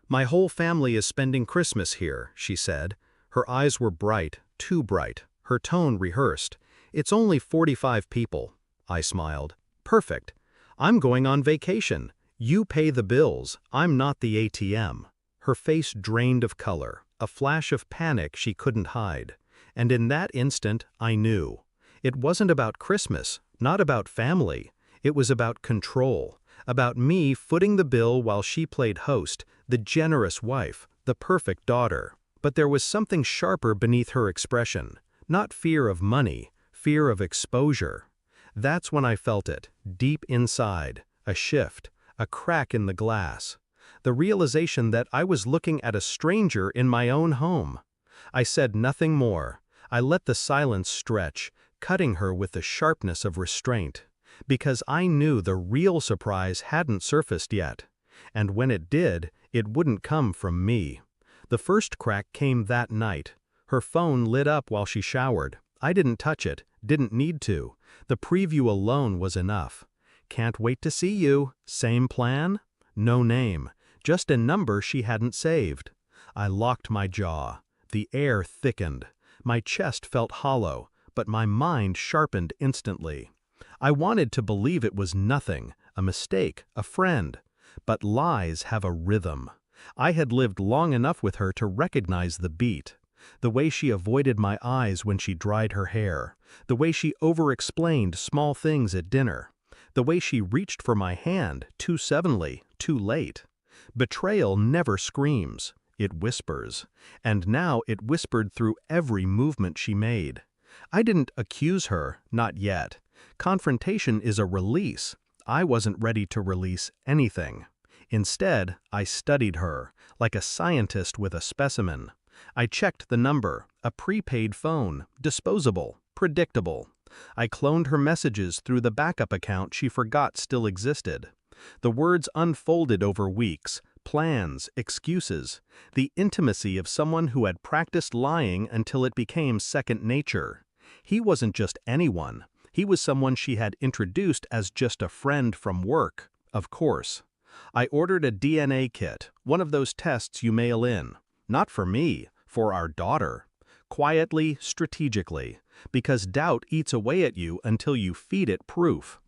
"My whole family is spending Christmas here," she said. Her eyes were bright, too bright, her tone rehearsed. "It's only 45 people." I smiled. "Perfect. I'm going on vacation. You pay the bills, I'm not the ATM." Her face drained of color, a flash of panic she couldn't hide. And in that instant, I knew. It wasn't about Christmas, not about family. It was about control, about me footing the bill while she played host, the generous wife, the perfect daughter. But there was something sharper beneath her expression, not fear of money, fear of exposure. That's when I felt it, deep inside, a shift, a crack in the glass. The realization that I was looking at a stranger in my own home. I said nothing more. I let the silence stretch, cutting her with the sharpness of restraint. Because I knew the real surprise hadn't surfaced yet. And when it did, it wouldn't come from me. The first crack came that night. Her phone lit up while she showered. I didn't touch it, didn't need to. The preview alone was enough. "Can't wait to see you. Same plan?" No name, just a number she hadn't saved. I locked my jaw. The air thickened. My chest felt hollow, but my mind sharpened instantly. I wanted to believe it was nothing, a mistake, a friend. But lies have a rhythm. I had lived long enough with her to recognize the beat. The way she avoided my eyes when she dried her hair. The way she over-explained small things at dinner. The way she reached for my hand, too suddenly, too late. Betrayal never screams. It whispers. And now it whispered through every movement she made. I didn't accuse her, not yet. Confrontation is a release. I wasn't ready to release anything. Instead, I studied her, like a scientist with a specimen. I checked the number, a prepaid phone, disposable, predictable. I cloned her messages through the backup account she forgot still existed. The words unfolded over weeks, plans, excuses, the intimacy of someone who had practiced lying until it became second nature. He wasn't just anyone. He was someone she had introduced as just a friend from work, of course. I ordered a DNA kit, one of those tests you mail in. Not for me, for our daughter. Quietly, strategically, because doubt eats away at you until you feed it proof.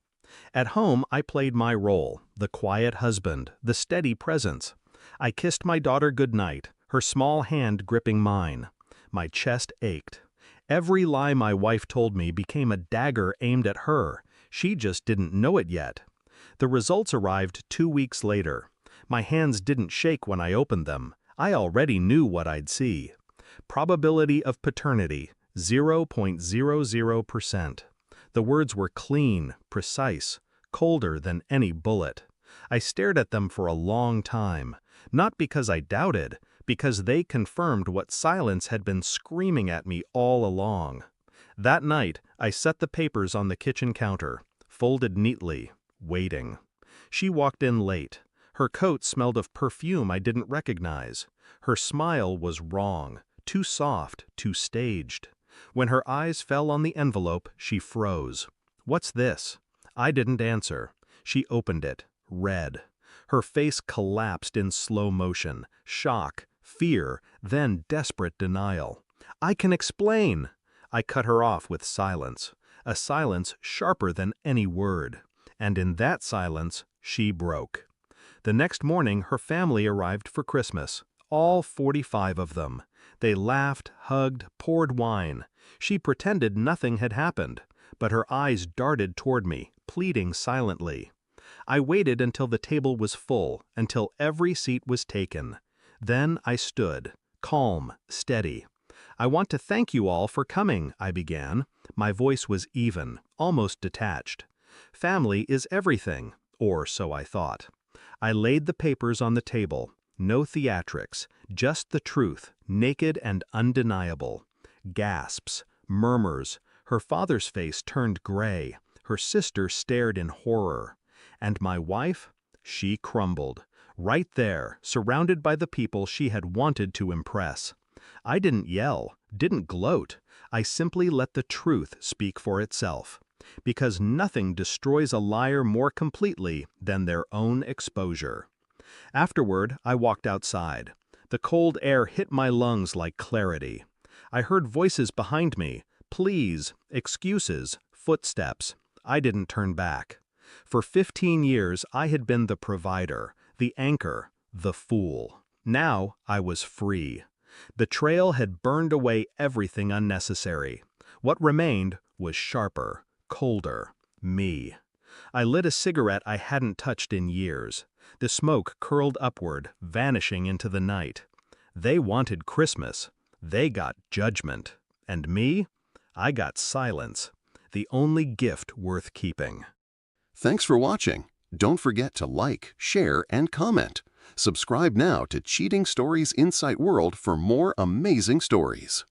At home, I played my role, the quiet husband, the steady presence. I kissed my daughter goodnight, her small hand gripping mine. My chest ached. Every lie my wife told me became a dagger aimed at her. She just didn't know it yet. The results arrived 2 weeks later. My hands didn't shake when I opened them. I already knew what I'd see. Probability of paternity, 0.00%. The words were clean, precise, colder than any bullet. I stared at them for a long time, not because I doubted, because they confirmed what silence had been screaming at me all along. That night, I set the papers on the kitchen counter, folded neatly, waiting. She walked in late. Her coat smelled of perfume I didn't recognize. Her smile was wrong, too soft, too staged. When her eyes fell on the envelope, she froze. "What's this?" I didn't answer. She opened it, read. Her face collapsed in slow motion, shock, fear, then desperate denial. "I can explain!" I cut her off with silence, a silence sharper than any word. And in that silence, she broke. The next morning, her family arrived for Christmas, all 45 of them. They laughed, hugged, poured wine. She pretended nothing had happened, but her eyes darted toward me, pleading silently. I waited until the table was full, until every seat was taken. Then I stood, calm, steady. "I want to thank you all for coming," I began. My voice was even, almost detached. Family is everything, or so I thought. I laid the papers on the table. No theatrics, just the truth, naked and undeniable. Gasps, murmurs. Her father's face turned gray. Her sister stared in horror. And my wife? She crumbled. Right there, surrounded by the people she had wanted to impress. I didn't yell, didn't gloat. I simply let the truth speak for itself. Because nothing destroys a liar more completely than their own exposure. Afterward, I walked outside. The cold air hit my lungs like clarity. I heard voices behind me, pleas, excuses, footsteps. I didn't turn back. For 15 years, I had been the provider, the anchor, the fool. Now I was free. The trail had burned away everything unnecessary. What remained was sharper, colder, me. I lit a cigarette I hadn't touched in years. The smoke curled upward, vanishing into the night. They wanted Christmas. They got judgment. And me? I got silence. The only gift worth keeping. Thanks for watching. Don't forget to like, share, and comment. Subscribe now to Cheating Stories Insight World for more amazing stories.